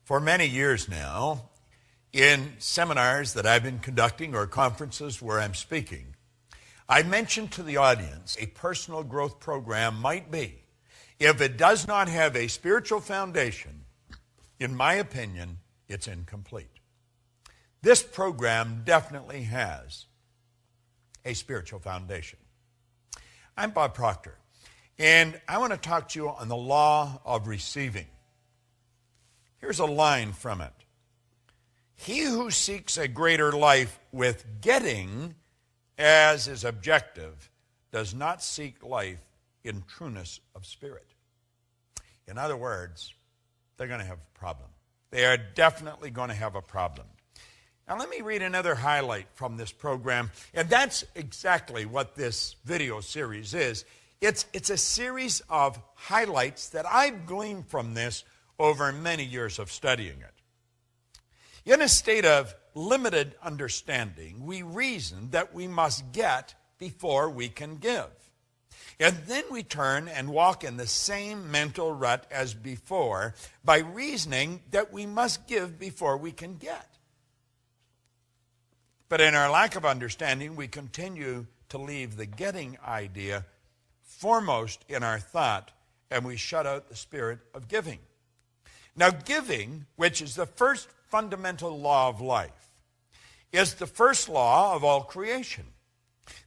For many years now, in seminars that I've been conducting or conferences where I'm speaking, I mentioned to the audience a personal growth program might be, if it does not have a spiritual foundation, in my opinion, it's incomplete. This program definitely has a spiritual foundation. I'm Bob Proctor, and I want to talk to you on the law of receiving. Here's a line from it. He who seeks a greater life with getting as his objective does not seek life in trueness of spirit. In other words, they're going to have a problem. They are definitely going to have a problem. Now let me read another highlight from this program, and that's exactly what this video series is. It's a series of highlights that I've gleaned from this over many years of studying it. In a state of limited understanding, we reason that we must get before we can give. And then we turn and walk in the same mental rut as before by reasoning that we must give before we can get. But in our lack of understanding, we continue to leave the getting idea foremost in our thought, and we shut out the spirit of giving. Now, giving, which is the first fundamental law of life, is the first law of all creation.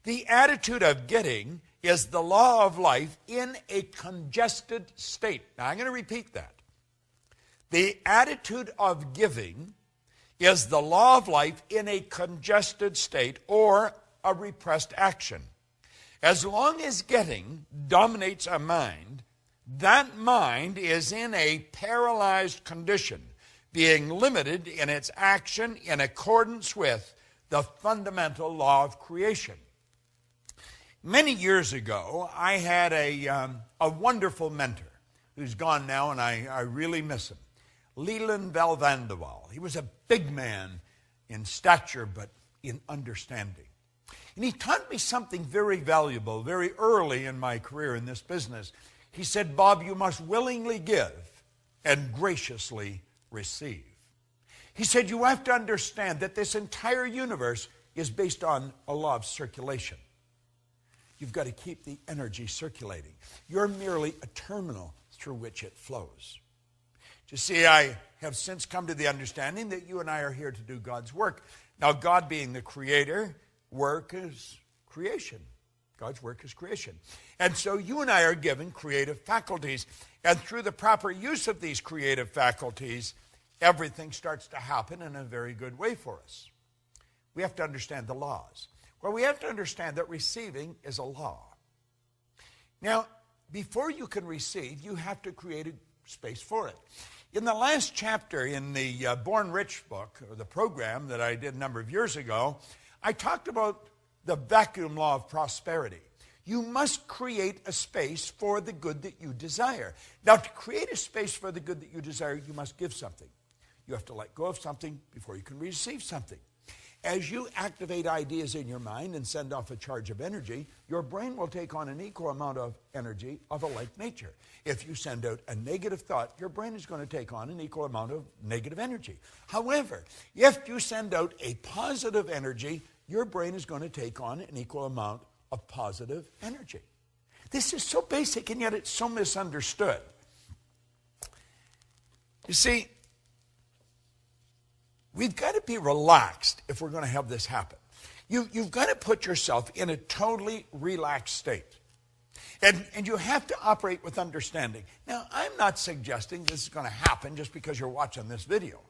The attitude of getting is the law of life in a congested state. Now, I'm going to repeat that. The attitude of giving is the law of life in a congested state or a repressed action. As long as getting dominates a mind, that mind is in a paralyzed condition, being limited in its action in accordance with the fundamental law of creation. Many years ago, I had a wonderful mentor who's gone now, and I really miss him. Leland Valvandewaal. He was a big man in stature, but in understanding. And he taught me something very valuable very early in my career in this business. He said, Bob, you must willingly give and graciously receive. He said, you have to understand that this entire universe is based on a law of circulation. You've got to keep the energy circulating. You're merely a terminal through which it flows. You see, I have since come to the understanding that you and I are here to do God's work. Now, God being the creator, work is creation. God's work is creation. And so you and I are given creative faculties. And through the proper use of these creative faculties, everything starts to happen in a very good way for us. We have to understand the laws. Well, we have to understand that receiving is a law. Now, before you can receive, you have to create a space for it. In the last chapter in the Born Rich book, or the program that I did a number of years ago, I talked about the vacuum law of prosperity. You must create a space for the good that you desire. Now, to create a space for the good that you desire, you must give something. You have to let go of something before you can receive something. As you activate ideas in your mind and send off a charge of energy, your brain will take on an equal amount of energy of a like nature. If you send out a negative thought, your brain is going to take on an equal amount of negative energy. However, if you send out a positive energy, your brain is going to take on an equal amount of positive energy. This is so basic, and yet it's so misunderstood. You see, we've got to be relaxed if we're going to have this happen. You've got to put yourself in a totally relaxed state. And you have to operate with understanding. Now, I'm not suggesting this is going to happen just because you're watching this video.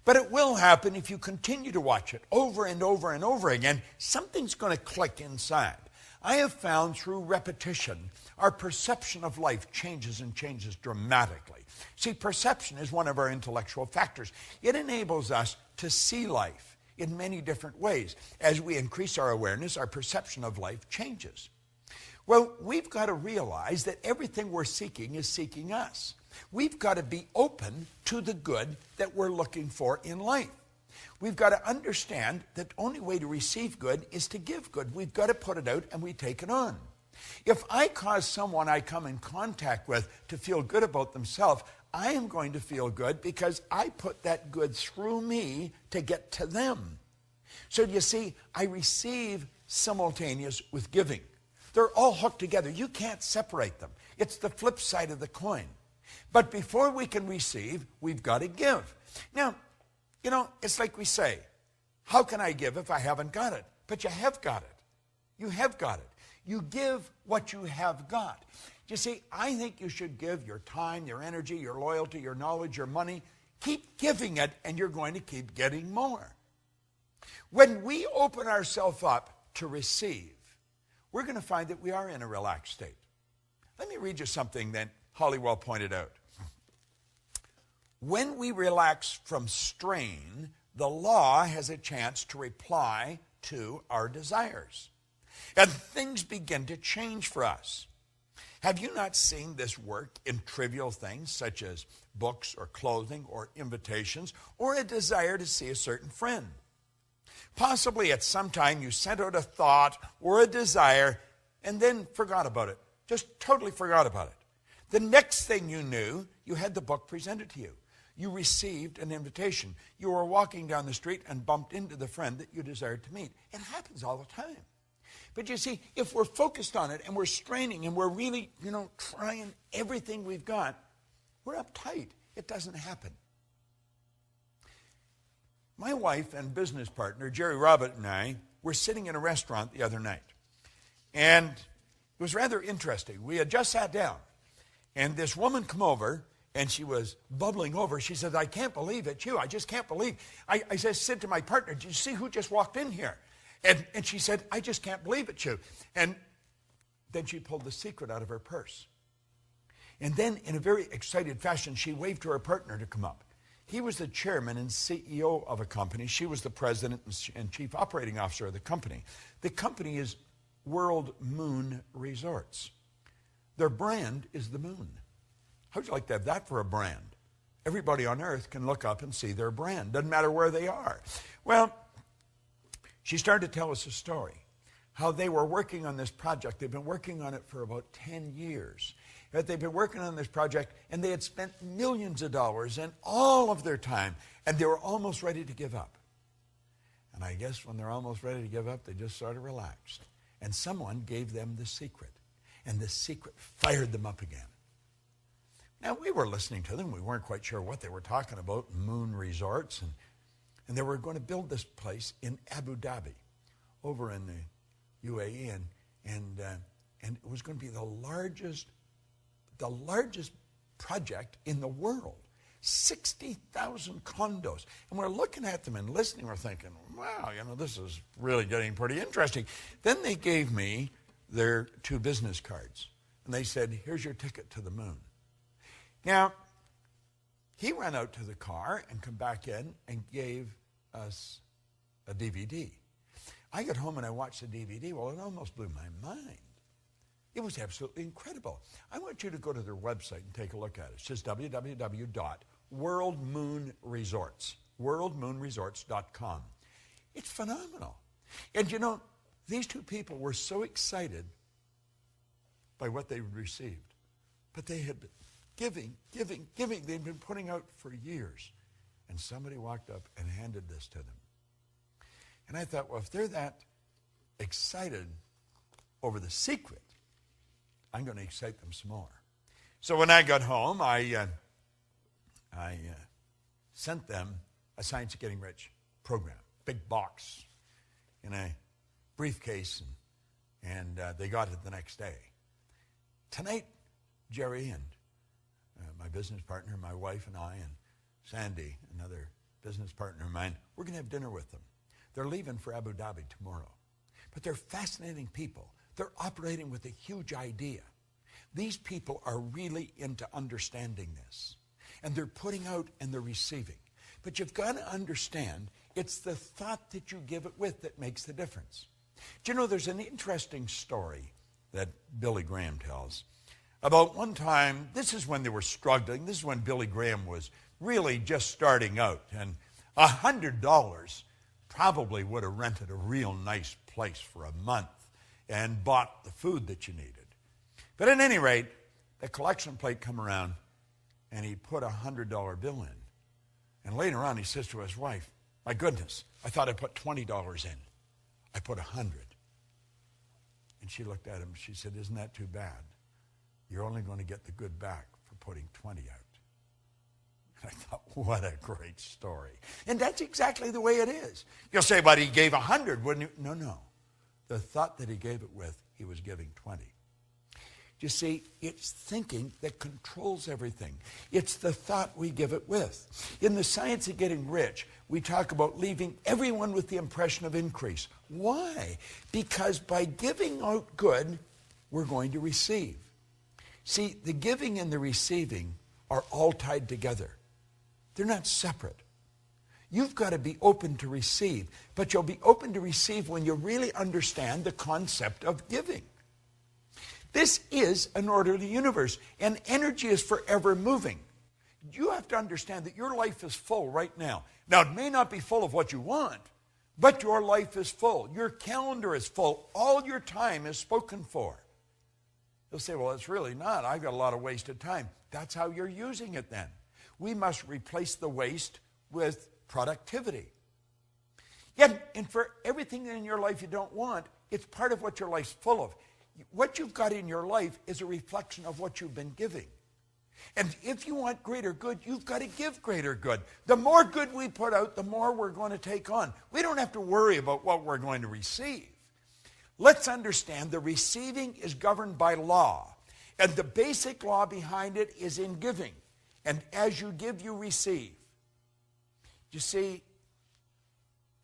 But it will happen if you continue to watch it over and over and over again. Something's going to click inside. I have found through repetition, our perception of life changes and changes dramatically. See, perception is one of our intellectual factors. It enables us to see life in many different ways. As we increase our awareness, our perception of life changes. Well, we've got to realize that everything we're seeking is seeking us. We've got to be open to the good that we're looking for in life. we've got to understand that the only way to receive good is to give good. We've got to put it out and we take it on. If I cause someone I come in contact with to feel good about themselves, I am going to feel good because I put that good through me to get to them. So you see, I receive simultaneous with giving. They're all hooked together. You can't separate them. It's the flip side of the coin. But before we can receive, we've got to give. Now, you know, it's like we say, how can I give if I haven't got it? But you have got it. You have got it. You give what you have got. You see, I think you should give your time, your energy, your loyalty, your knowledge, your money. Keep giving it, and you're going to keep getting more. When we open ourselves up to receive, we're going to find that we are in a relaxed state. Let me read you something that Hollywell pointed out. When we relax from strain, the law has a chance to reply to our desires. And things begin to change for us. Have you not seen this work in trivial things such as books or clothing or invitations or a desire to see a certain friend? Possibly at some time you sent out a thought or a desire and then forgot about it. Just totally forgot about it. The next thing you knew, you had the book presented to you. You received an invitation. You were walking down the street and bumped into the friend that you desired to meet. It happens all the time. But you see, if we're focused on it and we're straining and we're really, trying everything we've got, we're uptight. It doesn't happen. My wife and business partner, Jerry Robert, and I were sitting in a restaurant the other night. And it was rather interesting. We had just sat down. And this woman come over, and she was bubbling over. She said, I can't believe it's you. I just can't believe. I said to my partner, did you see who just walked in here? And she said, I just can't believe it's you. And then she pulled the secret out of her purse. And then in a very excited fashion, she waved to her partner to come up. He was the chairman and CEO of a company. She was the president and chief operating officer of the company. The company is World Moon Resorts. Their brand is the moon. How'd you like to have that for a brand? Everybody on earth can look up and see their brand. Doesn't matter where they are. Well, she started to tell us a story, how they were working on this project. They've been working on it for about 10 years. That they've been working on this project, and they had spent millions of dollars and all of their time, and they were almost ready to give up. And I guess when they're almost ready to give up, they just sort of relaxed. And someone gave them the secret, and the secret fired them up again. Now, we were listening to them. We weren't quite sure what they were talking about, moon resorts, and they were going to build this place in Abu Dhabi, over in the UAE, and it was going to be the largest project in the world. 60,000 condos. And we're looking at them and listening. We're thinking, wow, this is really getting pretty interesting. Then they gave me their 2 business cards. And they said, here's your ticket to the moon. Now, he ran out to the car and come back in and gave us a DVD. I got home and I watched the DVD. Well, it almost blew my mind. It was absolutely incredible. I want you to go to their website and take a look at it. It's just www.worldmoonresorts, worldmoonresorts.com. It's phenomenal. And these 2 people were so excited by what they received. But they had been giving. They'd been putting out for years. And somebody walked up and handed this to them. And I thought, well, if they're that excited over the secret, I'm going to excite them some more. So when I got home, I sent them a Science of Getting Rich program, big box in a briefcase, and they got it the next day. Tonight, Jerry and my business partner, my wife and I, and Sandy, another business partner of mine, we're going to have dinner with them. They're leaving for Abu Dhabi tomorrow. But they're fascinating people. They're operating with a huge idea. These people are really into understanding this. And they're putting out and they're receiving. But you've got to understand, it's the thought that you give it with that makes the difference. Do you know, there's an interesting story that Billy Graham tells about one time. This is when they were struggling. This is when Billy Graham was really just starting out. And $100 probably would have rented a real nice place for a month and bought the food that you needed. But at any rate, the collection plate come around, and he put a $100 bill in. And later on, he says to his wife, my goodness, I thought I put $20 in. I put 100. And she looked at him, she said, isn't that too bad? You're only going to get the good back for putting 20 out. And I thought, what a great story. And that's exactly the way it is. You'll say, but he gave 100, wouldn't you? No, no. The thought that he gave it with, he was giving 20. You see, it's thinking that controls everything. It's the thought we give it with. In the science of getting rich, we talk about leaving everyone with the impression of increase. Why? Because by giving out good, we're going to receive. See, the giving and the receiving are all tied together. They're not separate. You've got to be open to receive, but you'll be open to receive when you really understand the concept of giving. This is an orderly universe, and energy is forever moving. You have to understand that your life is full right now. Now, it may not be full of what you want, but your life is full. Your calendar is full. All your time is spoken for. You'll say, well, it's really not. I've got a lot of wasted time. That's how you're using it then. We must replace the waste with productivity. Yet, and for everything in your life you don't want, it's part of what your life's full of. What you've got in your life is a reflection of what you've been giving. And if you want greater good, you've got to give greater good. The more good we put out, the more we're going to take on. We don't have to worry about what we're going to receive. Let's understand the receiving is governed by law. And the basic law behind it is in giving. And as you give, you receive. You see,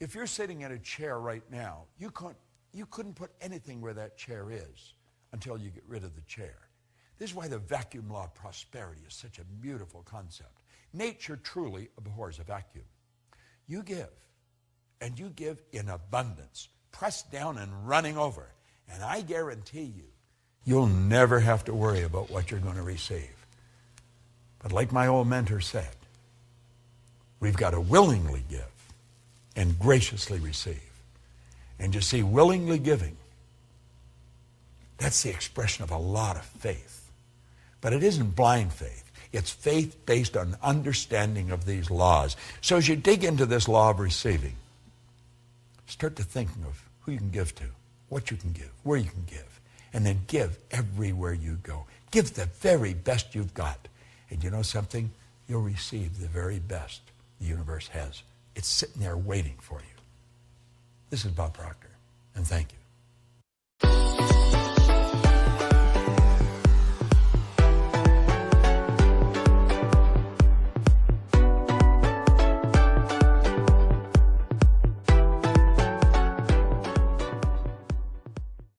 if you're sitting in a chair right now, you couldn't put anything where that chair is until you get rid of the chair. This is why the vacuum law of prosperity is such a beautiful concept. Nature truly abhors a vacuum. You give, and you give in abundance, pressed down and running over. And I guarantee you, you'll never have to worry about what you're going to receive. But like my old mentor said, we've got to willingly give and graciously receive. And you see, willingly giving, that's the expression of a lot of faith. But it isn't blind faith. It's faith based on understanding of these laws. So as you dig into this law of receiving, start to thinking of who you can give to, what you can give, where you can give, and then give everywhere you go. Give the very best you've got. And you know something? You'll receive the very best the universe has. It's sitting there waiting for you. This is Bob Proctor, and thank you.